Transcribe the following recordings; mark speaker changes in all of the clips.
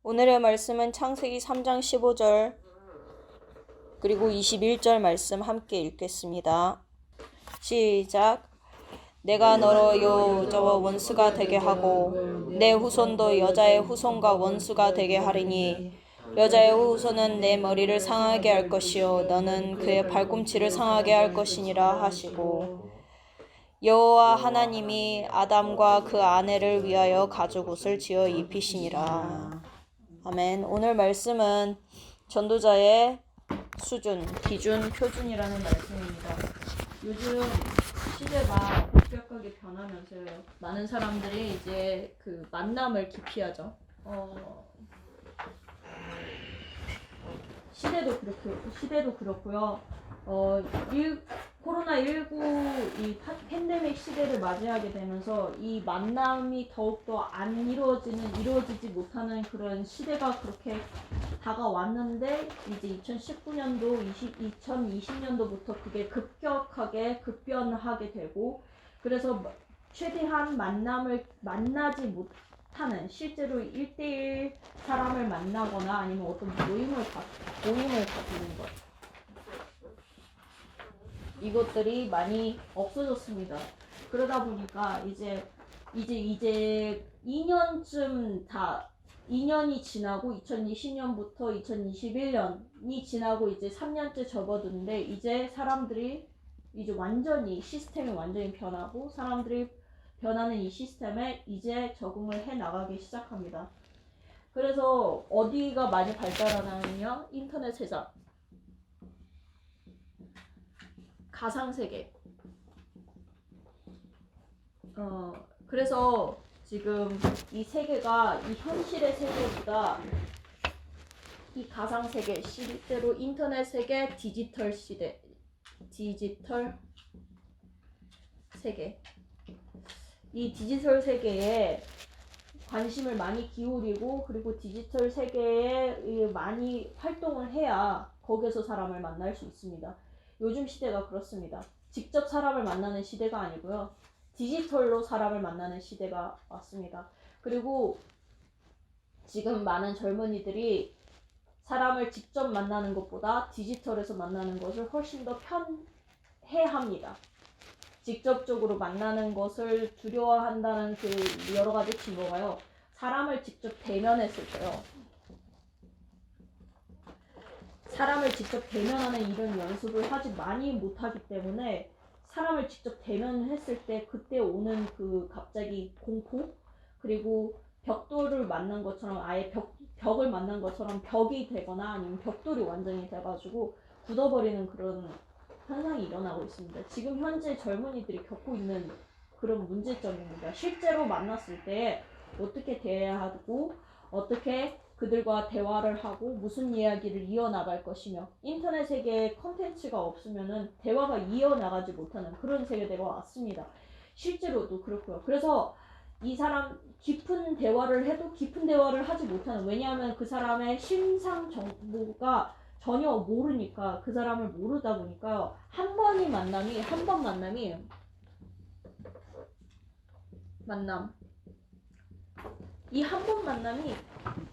Speaker 1: 오늘의 말씀은 창세기 3장 15절 그리고 21절 말씀 함께 읽겠습니다. 시작. 내가 너로 여자와 원수가 되게 하고 내 후손도 여자의 후손과 원수가 되게 하리니 여자의 후손은 내 머리를 상하게 할 것이요 너는 그의 발꿈치를 상하게 할 것이니라 하시고, 여호와 하나님이 아담과 그 아내를 위하여 가죽옷을 지어 입히시니라. 아멘. 오늘 말씀은 전도자의 수준, 기준, 표준이라는 말씀입니다. 요즘 시대가 급격하게 변하면서요. 많은 사람들이 이제 그 만남을 기피하죠. 시대도 그렇고요. 코로나19 이 팬데믹 시대를 맞이하게 되면서 이 만남이 더욱더 이루어지지 못하는 그런 시대가 그렇게 다가왔는데, 이제 2019년도, 2020년도부터 그게 급격하게 급변하게 되고, 그래서 최대한 만남을 만나지 못하는, 실제로 1대1 사람을 만나거나 아니면 어떤 모임을 가지는 것, 이것들이 많이 없어졌습니다. 그러다 보니까 이제 2년이 지나고 2020년부터 2021년이 지나고 이제 3년째 접어드는데, 이제 사람들이 이제 완전히 시스템이 완전히 변하고 사람들이 변하는 이 시스템에 이제 적응을 해 나가기 시작합니다. 그래서 어디가 많이 발달하냐면요, 인터넷 세상, 가상세계. 그래서 지금 이 세계가 이 현실의 세계보다 이 가상세계, 실제로 인터넷 세계, 디지털 세계, 이 디지털 세계에 관심을 많이 기울이고, 그리고 디지털 세계에 많이 활동을 해야 거기서 사람을 만날 수 있습니다. 요즘 시대가 그렇습니다. 직접 사람을 만나는 시대가 아니고요, 디지털로 사람을 만나는 시대가 왔습니다. 그리고 지금 많은 젊은이들이 사람을 직접 만나는 것보다 디지털에서 만나는 것을 훨씬 더 편해합니다. 직접적으로 만나는 것을 두려워한다는 그 여러 가지 증거가요, 사람을 직접 대면했을 때요, 사람을 직접 대면하는 이런 연습을 많이 못하기 때문에, 사람을 직접 대면했을 때 그때 오는 그 갑자기 공포, 그리고 벽돌을 만난 것처럼, 아예 벽을 만난 것처럼 벽이 되거나 아니면 벽돌이 완전히 돼가지고 굳어버리는 그런 현상이 일어나고 있습니다. 지금 현재 젊은이들이 겪고 있는 그런 문제점입니다. 실제로 만났을 때 어떻게 대해야 하고, 어떻게 그들과 대화를 하고 무슨 이야기를 이어나갈 것이며, 인터넷 세계에 컨텐츠가 없으면은 대화가 이어나가지 못하는 그런 세계가 왔습니다. 실제로도 그렇고요. 그래서 이 사람 깊은 대화를 해도 깊은 대화를 하지 못하는, 왜냐하면 그 사람의 신상 정보가 전혀 모르니까, 그 사람을 모르다 보니까 한 번 만남이 이 한 번 만남이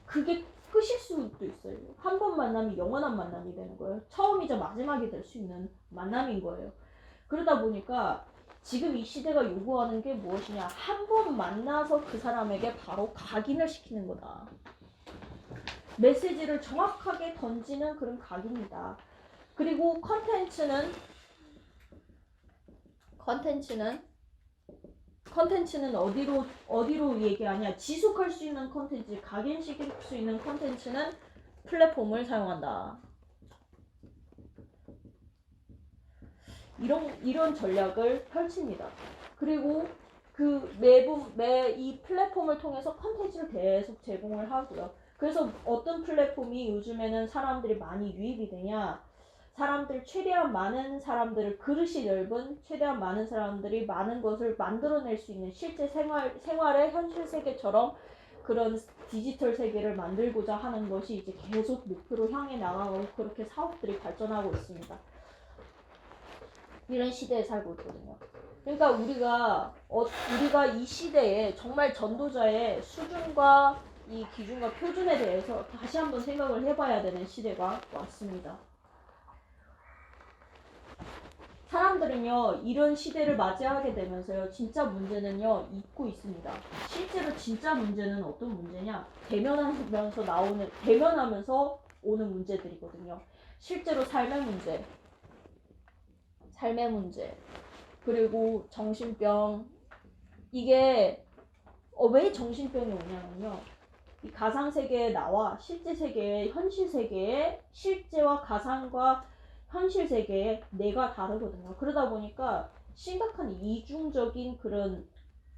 Speaker 1: 그게 끝일 수도 있어요. 한 번 만남이 영원한 만남이 되는 거예요. 처음이자 마지막이 될 수 있는 만남인 거예요. 그러다 보니까 지금 이 시대가 요구하는 게 무엇이냐, 한 번 만나서 그 사람에게 바로 각인을 시키는 거다. 메시지를 정확하게 던지는 그런 각입니다. 그리고 컨텐츠는 어디로 얘기하냐, 지속할 수 있는 컨텐츠, 각인시킬 수 있는 컨텐츠는 플랫폼을 사용한다. 이런 전략을 펼칩니다. 그리고 이 플랫폼을 통해서 컨텐츠를 계속 제공을 하고요. 그래서 어떤 플랫폼이 요즘에는 사람들이 많이 유입이 되냐, 최대한 많은 사람들을, 그릇이 넓은 최대한 많은 사람들이 많은 것을 만들어낼 수 있는, 실제 생활의 현실 세계처럼 그런 디지털 세계를 만들고자 하는 것이 이제 계속 목표로 향해 나가고, 그렇게 사업들이 발전하고 있습니다. 이런 시대에 살고 있거든요. 그러니까 우리가 이 시대에 정말 전도자의 수준과 이 기준과 표준에 대해서 다시 한번 생각을 해봐야 되는 시대가 왔습니다. 사람들은요, 이런 시대를 맞이하게 되면서요, 진짜 문제는요, 잊고 있습니다. 실제로 진짜 문제는 어떤 문제냐? 대면하면서 오는 문제들이거든요. 실제로 삶의 문제, 그리고 정신병, 이게, 왜 정신병이 오냐면요, 이 가상세계에 나와 실제 세계에, 현실 세계에, 실제와 가상과 현실 세계에 내가 다르거든요. 그러다 보니까 심각한 이중적인 그런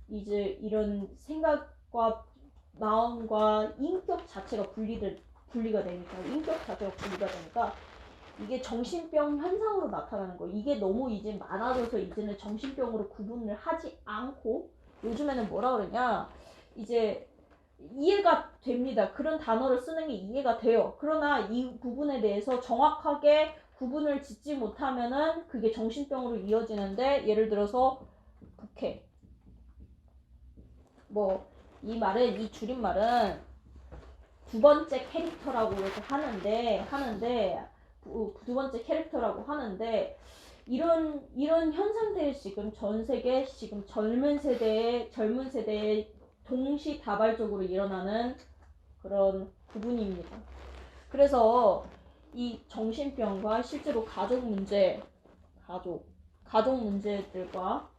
Speaker 1: 이제 이런 생각과 마음과 인격 자체가 분리가 되니까, 인격 자체가 분리가 되니까 이게 정신병 현상으로 나타나는 거예요. 이게 너무 이제 많아져서 이제는 정신병으로 구분을 하지 않고, 요즘에는 뭐라 그러냐, 이제 이해가 됩니다. 그런 단어를 쓰는 게 이해가 돼요. 그러나 이 부분에 대해서 정확하게 구분을 짓지 못하면은 그게 정신병으로 이어지는데, 예를 들어서 북해. 이 줄임말은 두 번째 캐릭터라고 이렇게 하는데 두 번째 캐릭터라고 하는데, 이런 현상들이 지금 전 세계 지금 젊은 세대에 동시다발적으로 일어나는 그런 부분입니다. 그래서 이 정신병과 실제로 가족 문제들과,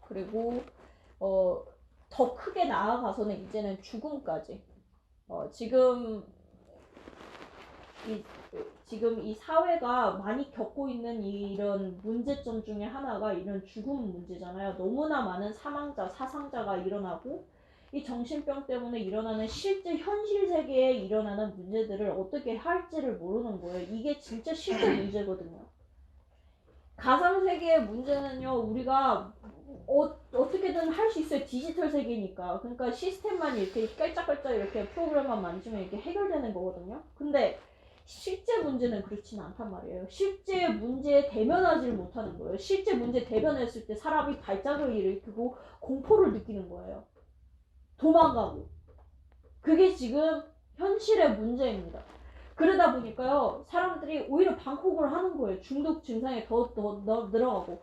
Speaker 1: 그리고 더 크게 나아가서는 이제는 죽음까지, 지금 이 사회가 많이 겪고 있는 이런 문제점 중에 하나가 이런 죽음 문제잖아요. 너무나 많은 사상자가 일어나고, 이 정신병 때문에 일어나는 실제 현실 세계에 일어나는 문제들을 어떻게 할지를 모르는 거예요. 이게 진짜 실제 문제거든요. 가상세계의 문제는요, 우리가 어떻게든 할 수 있어요. 디지털 세계니까. 그러니까 시스템만 이렇게 깔짝깔짝 이렇게 프로그램만 만지면 이렇게 해결되는 거거든요. 근데 실제 문제는 그렇지는 않단 말이에요. 실제 문제에 대면하지를 못하는 거예요. 실제 문제 대면했을 때 사람이 발작을 일으키고 공포를 느끼는 거예요. 도망가고. 그게 지금 현실의 문제입니다. 그러다 보니까요, 사람들이 오히려 방콕을 하는 거예요. 중독 증상이 더 늘어가고.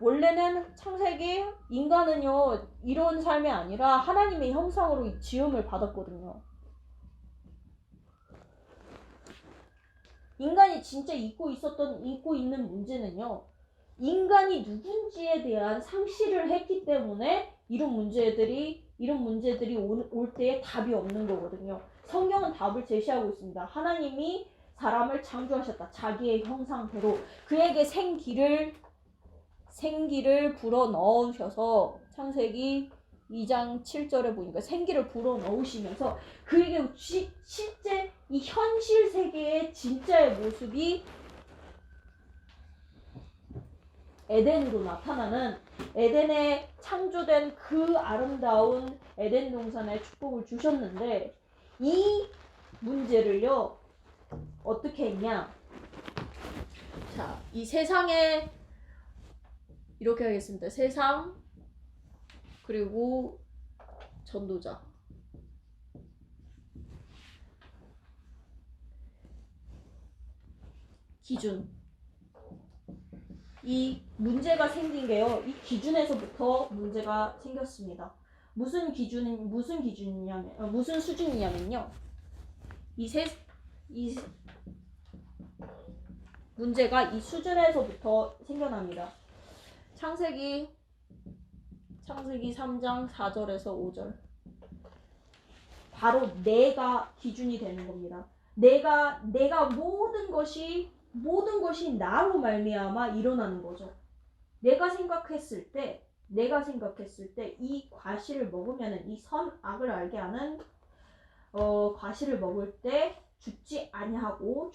Speaker 1: 원래는 창세기 인간은요, 이런 삶이 아니라 하나님의 형상으로 지음을 받았거든요. 인간이 진짜 잊고 있는 문제는요, 인간이 누군지에 대한 상실을 했기 때문에 이런 문제들이 올 때에 답이 없는 거거든요. 성경은 답을 제시하고 있습니다. 하나님이 사람을 창조하셨다. 자기의 형상대로 그에게 생기를 불어 넣으셔서, 창세기 2장 7절에 보니까 생기를 불어 넣으시면서 그에게 실제 이 현실 세계의 진짜의 모습이 에덴으로 나타나는, 에덴에 창조된 그 아름다운 에덴 동산의 축복을 주셨는데, 이 문제를요 어떻게 했냐. 자, 이 세상에 이렇게 하겠습니다. 세상, 그리고 전도자. 기준. 이 문제가 생긴 게요, 이 기준에서부터 문제가 생겼습니다. 무슨 수준이냐면요, 이 문제가 이 수준에서부터 생겨납니다. 창세기 3장 4절에서 5절. 바로 내가 기준이 되는 겁니다. 내가 모든 것이 나로 말미암아 일어나는 거죠. 내가 생각했을 때 이 과실을 먹으면은, 이 선악을 알게 하는 과실을 먹을 때 죽지 않고,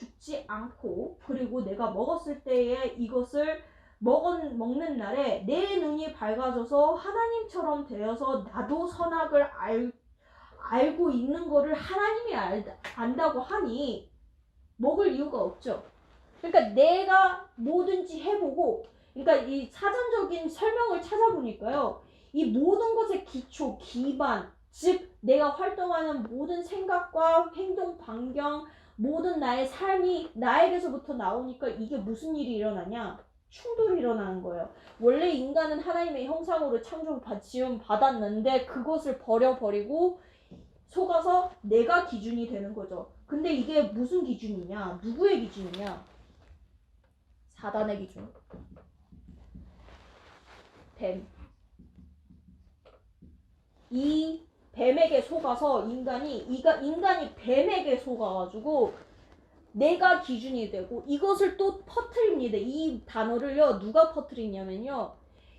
Speaker 1: 그리고 내가 먹었을 때에 이것을 먹는 날에 내 눈이 밝아져서 하나님처럼 되어서 나도 선악을 알고 있는 거를 하나님이 안다고 하니 먹을 이유가 없죠. 그러니까 내가 뭐든지 해보고, 그러니까 이 사전적인 설명을 찾아보니까요, 이 모든 것의 기초, 기반, 즉 내가 활동하는 모든 생각과 행동 반경, 모든 나의 삶이 나에게서부터 나오니까 이게 무슨 일이 일어나냐? 충돌이 일어나는 거예요. 원래 인간은 하나님의 형상으로 지음 받았는데 그것을 버려버리고 속아서 내가 기준이 되는 거죠. 근데 이게 무슨 기준이냐? 누구의 기준이냐? 사단의 기준. 뱀. 이 뱀에게 속아서 인간이 뱀에게 속아가지고 내가 기준이 되고 이것을 또 퍼뜨립니다. 이 단어를요 누가 퍼뜨리냐면요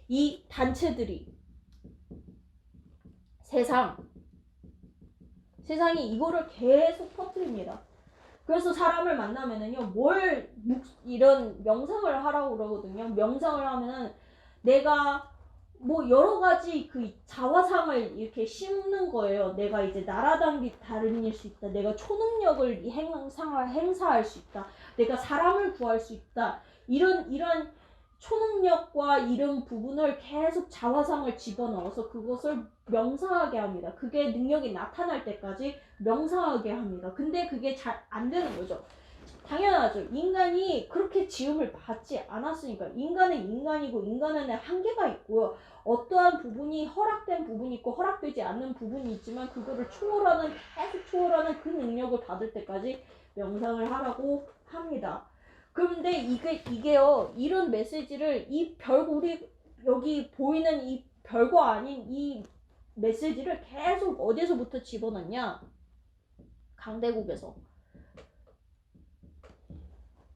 Speaker 1: 이 단체들이 세상이 이거를 계속 퍼뜨립니다. 그래서 사람을 만나면은요 이런 명상을 하라고 그러거든요. 명상을 하면은 내가 뭐 여러 가지 그 자화상을 이렇게 심는 거예요. 내가 이제 다름일 수 있다. 내가 초능력을 행사할 수 있다. 내가 사람을 구할 수 있다. 이런 초능력과 이런 부분을 계속 자화상을 집어넣어서 그것을 명상하게 합니다. 그게 능력이 나타날 때까지 명상하게 합니다. 근데 그게 잘 안 되는 거죠. 당연하죠. 인간이 그렇게 지음을 받지 않았으니까. 인간은 인간이고 인간은 한계가 있고요. 어떠한 부분이 허락된 부분이 있고 허락되지 않는 부분이 있지만 그거를 계속 초월하는 그 능력을 받을 때까지 명상을 하라고 합니다. 그런데 이게요 이런 메시지를 우리 여기 보이는 이 별거 아닌 이 메시지를 계속 어디서부터 집어넣냐? 강대국에서.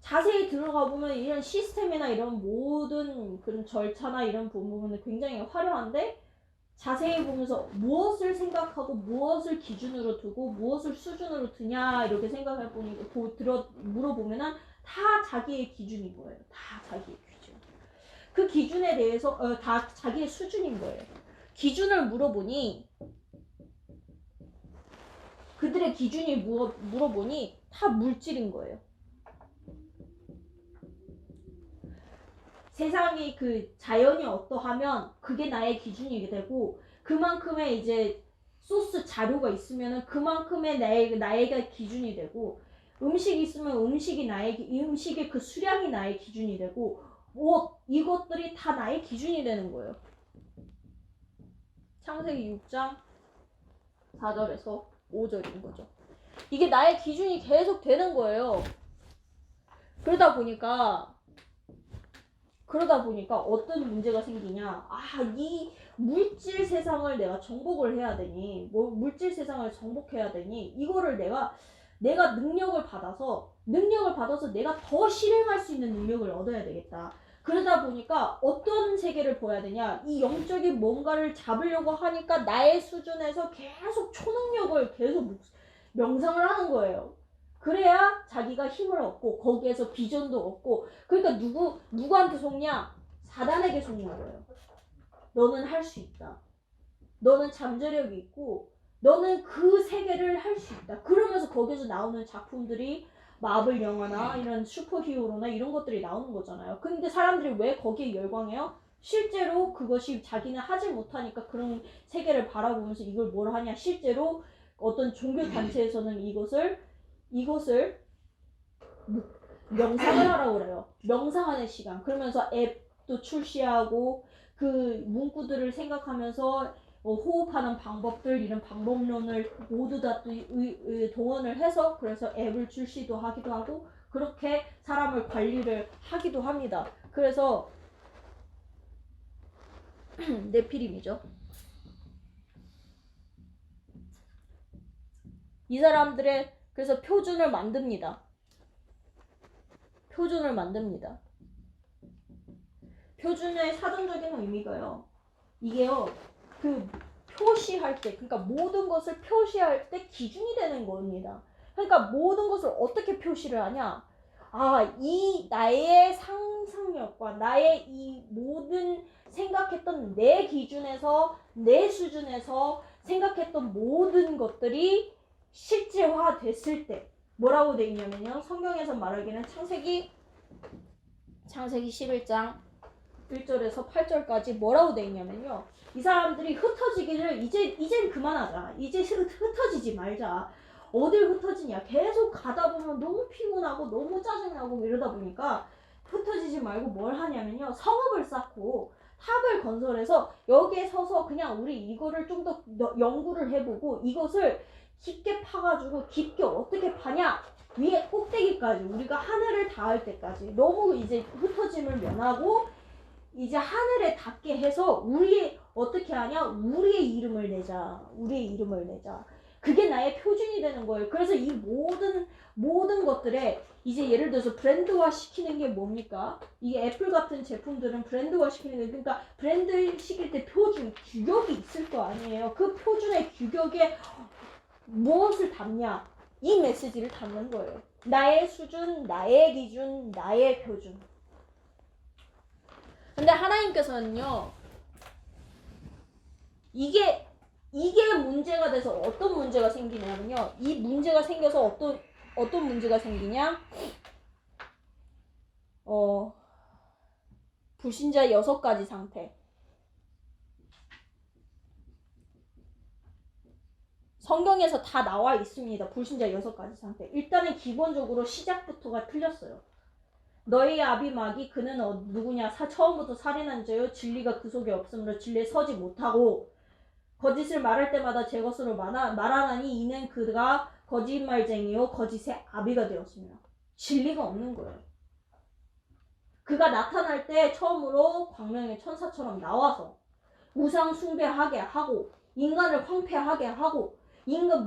Speaker 1: 자세히 들어가 보면 이런 시스템이나 이런 모든 그런 절차나 이런 부분은 굉장히 화려한데 자세히 보면서 무엇을 생각하고 무엇을 기준으로 두고 무엇을 수준으로 두냐 이렇게 생각해 물어보면은 다 자기의 기준인 거예요. 다 자기의 기준. 그 기준에 대해서 다 자기의 수준인 거예요. 기준을 물어보니 그들의 기준이 물어보니 다 물질인 거예요. 세상이 그 자연이 어떠하면 그게 나의 기준이 되고 그만큼의 이제 소스 자료가 있으면은 그만큼의 나에게 기준이 되고 음식이 있으면 음식의 그 수량이 나의 기준이 되고 옷 이것들이 다 나의 기준이 되는 거예요. 창세기 6장 4절에서 5절인 거죠. 이게 나의 기준이 계속 되는 거예요. 그러다 보니까 어떤 문제가 생기냐? 이 물질 세상을 내가 정복을 해야 되니, 물질 세상을 정복해야 되니, 이거를 내가 능력을 받아서 내가 더 실행할 수 있는 능력을 얻어야 되겠다. 그러다 보니까 어떤 세계를 보여야 되냐? 이 영적인 뭔가를 잡으려고 하니까 나의 수준에서 계속 초능력을 계속 명상을 하는 거예요. 그래야 자기가 힘을 얻고 거기에서 비전도 얻고 그러니까 누구한테 속냐? 사단에게 속는 거예요. 너는 할 수 있다. 너는 잠재력이 있고 너는 그 세계를 할 수 있다. 그러면서 거기서 나오는 작품들이 마블 영화나 이런 슈퍼히어로나 이런 것들이 나오는 거잖아요. 근데 사람들이 왜 거기에 열광해요? 실제로 그것이 자기는 하지 못하니까 그런 세계를 바라보면서 이걸 뭘 하냐? 실제로 어떤 종교 단체에서는 이것을 명상을 하라고 그래요. 명상하는 시간. 그러면서 앱도 출시하고 그 문구들을 생각하면서 호흡하는 방법들 이런 방법론을 모두 다 또 동원을 해서 그래서 앱을 출시도 하기도 하고 그렇게 사람을 관리를 하기도 합니다. 그래서 네피림이죠. 이 사람들의 그래서 표준을 만듭니다. 표준의 사전적인 의미가요. 이게요. 그 표시할 때 그러니까 모든 것을 표시할 때 기준이 되는 겁니다. 그러니까 모든 것을 어떻게 표시를 하냐? 이 나의 상상력과 나의 이 모든 생각했던 내 기준에서 내 수준에서 생각했던 모든 것들이 실제화 됐을 때 뭐라고 돼 있냐면요. 성경에서 말하기는 창세기 11장 1절에서 8절까지 뭐라고 돼 있냐면요. 이 사람들이 흩어지기를 이젠 그만하자. 이제 흩어지지 말자. 어딜 흩어지냐. 계속 가다 보면 너무 피곤하고 너무 짜증나고 이러다 보니까 흩어지지 말고 뭘 하냐면요. 성읍을 쌓고 탑을 건설해서 여기에 서서 그냥 우리 이거를 좀 더 연구를 해보고 이것을 깊게 파가지고 깊게 어떻게 파냐. 위에 꼭대기까지 우리가 하늘을 닿을 때까지 너무 이제 흩어짐을 면하고 이제 하늘에 닿게 해서 우리 어떻게 하냐? 우리의 이름을 내자. 우리의 이름을 내자. 그게 나의 표준이 되는 거예요. 그래서 이 모든 것들에 이제 예를 들어서 브랜드화 시키는 게 뭡니까? 이 애플 같은 제품들은 브랜드화 시키는 게 그러니까 브랜드 시킬 때 표준, 규격이 있을 거 아니에요. 그 표준의 규격에 무엇을 담냐? 이 메시지를 담는 거예요. 나의 수준, 나의 기준, 나의 표준. 근데 하나님께서는요, 이게 문제가 돼서 어떤 문제가 생기냐면요, 이 문제가 생겨서 어떤 문제가 생기냐? 불신자 6가지 상태. 성경에서 다 나와 있습니다. 불신자 6가지 상태. 일단은 기본적으로 시작부터가 틀렸어요. 너희 아비마귀 그는 누구냐? 처음부터 살인한 자요. 진리가 그 속에 없으므로 진리에 서지 못하고 거짓을 말할 때마다 제 것으로 말하나니 이는 그가 거짓말쟁이요 거짓의 아비가 되었습니다. 진리가 없는 거예요. 그가 나타날 때 처음으로 광명의 천사처럼 나와서 우상 숭배하게 하고 인간을 황폐하게 하고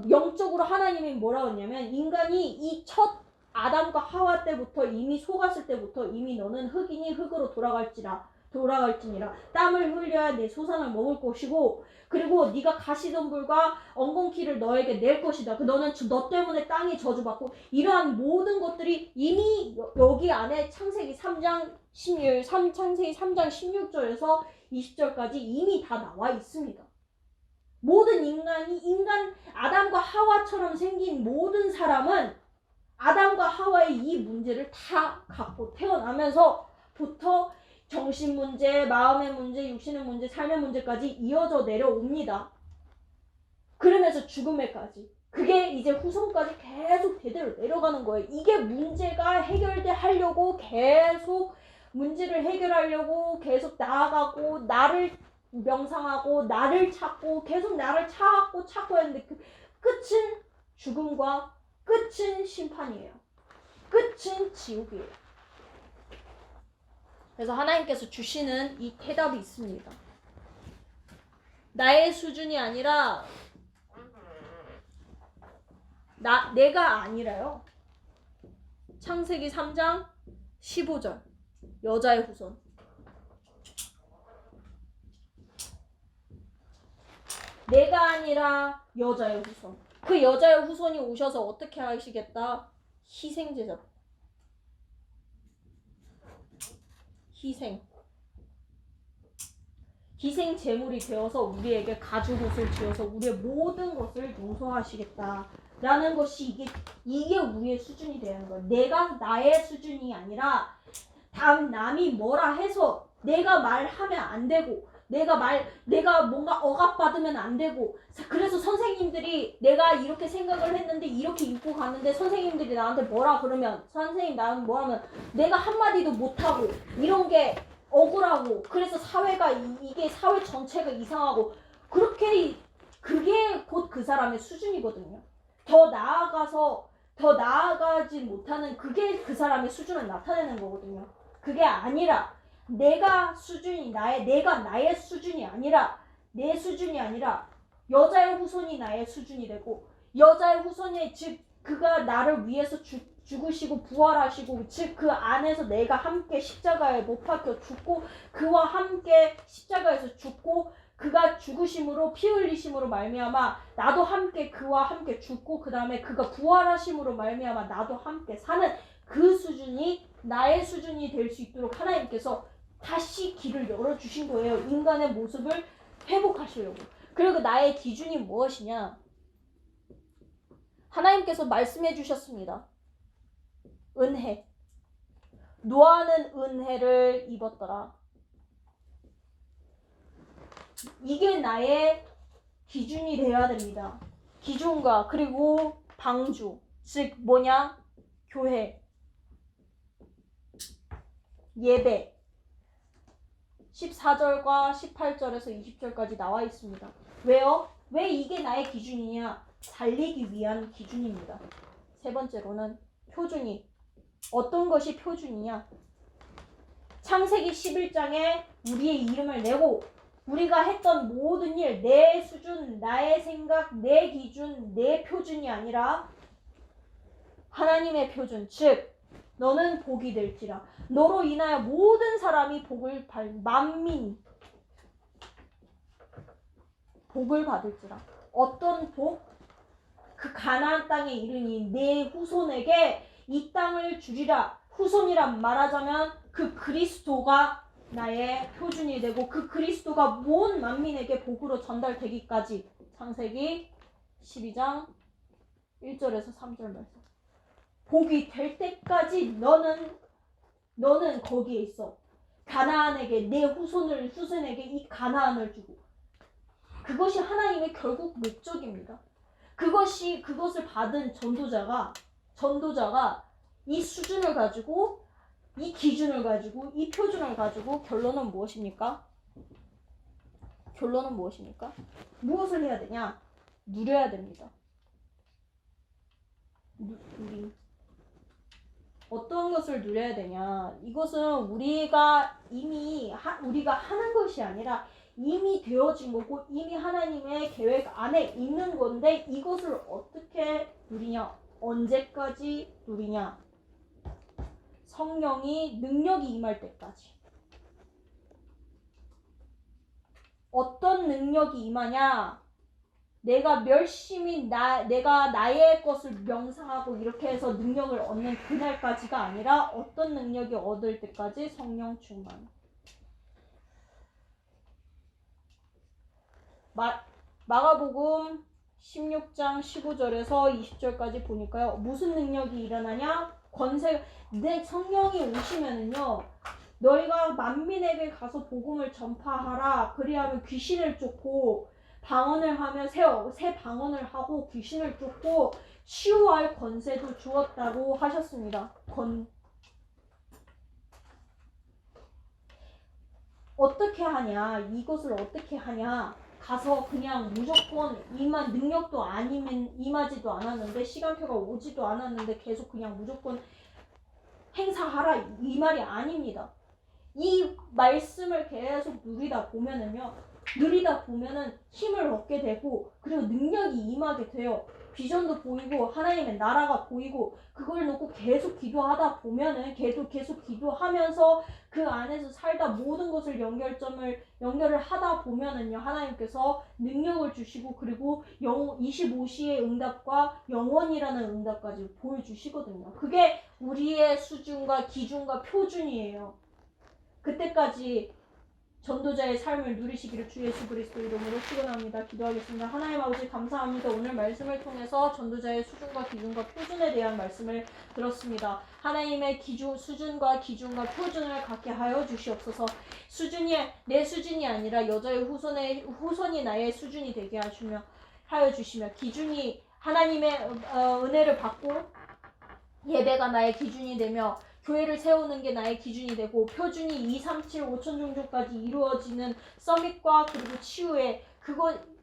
Speaker 1: 영적으로 하나님이 뭐라고 했냐면 인간이 이 첫 아담과 하와 때부터 이미 속았을 때부터 이미 너는 흙이니 흙으로 돌아갈지니라 땀을 흘려야 내 소산을 먹을 것이고 그리고 네가 가시덤불과 엉겅퀴를 너에게 낼 것이다. 너는 너 때문에 땅이 저주받고 이러한 모든 것들이 이미 여기 안에 창세기 3장 16절에서 20절까지 이미 다 나와 있습니다. 모든 인간 아담과 하와처럼 생긴 모든 사람은 아담과 하와의 이 문제를 다 갖고 태어나면서부터 정신 문제, 마음의 문제, 육신의 문제, 삶의 문제까지 이어져 내려옵니다. 그러면서 죽음에까지. 그게 이제 후손까지 계속 대대로 내려가는 거예요. 이게 문제가 하려고 계속 문제를 해결하려고 계속 나아가고 나를 명상하고 나를 찾고 계속 나를 찾고 했는데 그 끝은 죽음과 끝은 심판이에요. 끝은 지옥이에요. 그래서 하나님께서 주시는 이 대답이 있습니다. 나의 수준이 아니라 내가 아니라요. 창세기 3장 15절 여자의 후손. 내가 아니라 여자의 후손. 그 여자의 후손이 오셔서 어떻게 하시겠다? 희생제자. 희생 제물이 되어서 우리에게 가죽옷을 지어서 우리의 모든 것을 용서하시겠다라는 것이 이게 우리의 수준이 되는 거예요. 내가 나의 수준이 아니라 남이 뭐라 해서 내가 말하면 안 되고 내가 뭔가 억압받으면 안 되고 그래서 선생님들이 내가 이렇게 생각을 했는데 이렇게 입고 갔는데 선생님들이 나한테 뭐라 그러면 선생님 나는 뭐라면 내가 한마디도 못하고 이런 게 억울하고 그래서 사회가 이게 사회 전체가 이상하고 그게 곧 그 사람의 수준이거든요. 더 나아가지 못하는 그게 그 사람의 수준을 나타내는 거거든요. 그게 아니라 내가 나의 수준이 아니라 내 수준이 아니라 여자의 후손이 나의 수준이 되고 여자의 후손이 즉 그가 나를 위해서 죽으시고 부활하시고 즉 그 안에서 내가 함께 십자가에 못 박혀 죽고 그와 함께 십자가에서 죽고 그가 죽으심으로 피 흘리심으로 말미암아 나도 함께 그와 함께 죽고 그 다음에 그가 부활하심으로 말미암아 나도 함께 사는 그 수준이 나의 수준이 될 수 있도록 하나님께서 다시 길을 열어주신 거예요. 인간의 모습을 회복하시려고. 그리고 나의 기준이 무엇이냐? 하나님께서 말씀해 주셨습니다. 은혜. 노아는 은혜를 입었더라. 이게 나의 기준이 되어야 됩니다. 기준과 그리고 방주, 즉 뭐냐? 교회, 예배. 14절과 18절에서 20절까지 나와 있습니다. 왜요? 왜 이게 나의 기준이냐? 살리기 위한 기준입니다. 세 번째로는 표준이. 어떤 것이 표준이냐? 창세기 11장에 우리의 이름을 내고 우리가 했던 모든 일, 내 수준, 나의 생각, 내 기준, 내 표준이 아니라 하나님의 표준, 즉 너는 복이 될지라. 너로 인하여 모든 사람이 만민이 복을 받을지라. 어떤 복? 그 가나안 땅에 이르니 내 후손에게 이 땅을 주리라. 후손이란 말하자면 그 그리스도가 나의 표준이 되고 그 그리스도가 모든 만민에게 복으로 전달되기까지. 창세기 12장 1절에서 3절 말씀. 복이 될 때까지 너는 거기에 있어. 가나안에게 내 후손에게 이 가나안을 주고. 그것이 하나님의 결국 목적입니다. 그것을 받은 전도자가 이 수준을 가지고, 이 기준을 가지고, 이 표준을 가지고 결론은 무엇입니까? 무엇을 해야 되냐? 누려야 됩니다. 어떤 것을 누려야 되냐? 이것은 우리가 하는 것이 아니라 이미 되어진 거고 이미 하나님의 계획 안에 있는 건데 이것을 어떻게 누리냐? 언제까지 누리냐? 성령이 능력이 임할 때까지. 어떤 능력이 임하냐? 내가 나의 것을 명상하고 이렇게 해서 능력을 얻는 그날까지가 아니라 어떤 능력이 얻을 때까지 성령 충만. 마가복음 16장 15절에서 20절까지 보니까요. 무슨 능력이 일어나냐? 내 성령이 오시면은요. 너희가 만민에게 가서 복음을 전파하라. 그리하면 귀신을 쫓고 방언을 하며 새 방언을 하고 귀신을 쫓고 치유할 권세도 주었다고 하셨습니다. 어떻게 하냐? 이것을 어떻게 하냐? 가서 그냥 무조건 능력도 아니면 임하지도 않았는데 시간표가 오지도 않았는데 계속 그냥 무조건 행사하라 이 말이 아닙니다. 이 말씀을 계속 누리다 보면은 힘을 얻게 되고 그리고 능력이 임하게 돼요. 비전도 보이고 하나님의 나라가 보이고 그걸 놓고 계속 기도하다 보면은 계속 기도하면서 그 안에서 살다 모든 것을 연결을 하다 보면은요. 하나님께서 능력을 주시고 그리고 25시의 응답과 영원이라는 응답까지 보여주시거든요. 그게 우리의 수준과 기준과 표준이에요. 그때까지 전도자의 삶을 누리시기를 주 예수 그리스도 이름으로 축원합니다. 기도하겠습니다. 하나님 아버지 감사합니다. 오늘 말씀을 통해서 전도자의 수준과 기준과 표준에 대한 말씀을 들었습니다. 하나님의 수준과 기준과 표준을 갖게 하여 주시옵소서. 내 수준이 아니라 여자의 후손이 나의 수준이 되게 하여 주시며 기준이 하나님의 은혜를 받고 예배가 나의 기준이 되며 교회를 세우는 게 나의 기준이 되고 표준이 2, 3, 7, 5천 종족까지 이루어지는 서밋과 그리고 치유에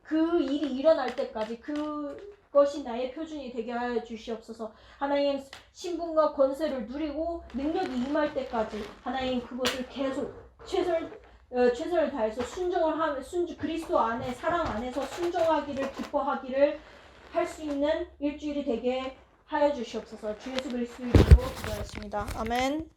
Speaker 1: 그 일이 일어날 때까지 그것이 나의 표준이 되게 하여 주시옵소서. 하나님 신분과 권세를 누리고 능력이 임할 때까지 하나님 그것을 계속 최선을 다해서 그리스도 안에 사랑 안에서 순종하기를 기뻐하기를 할 수 있는 일주일이 되게 하여 주시옵소서. 주 예수 그리스도 이름으로 기도하였습니다. 아멘.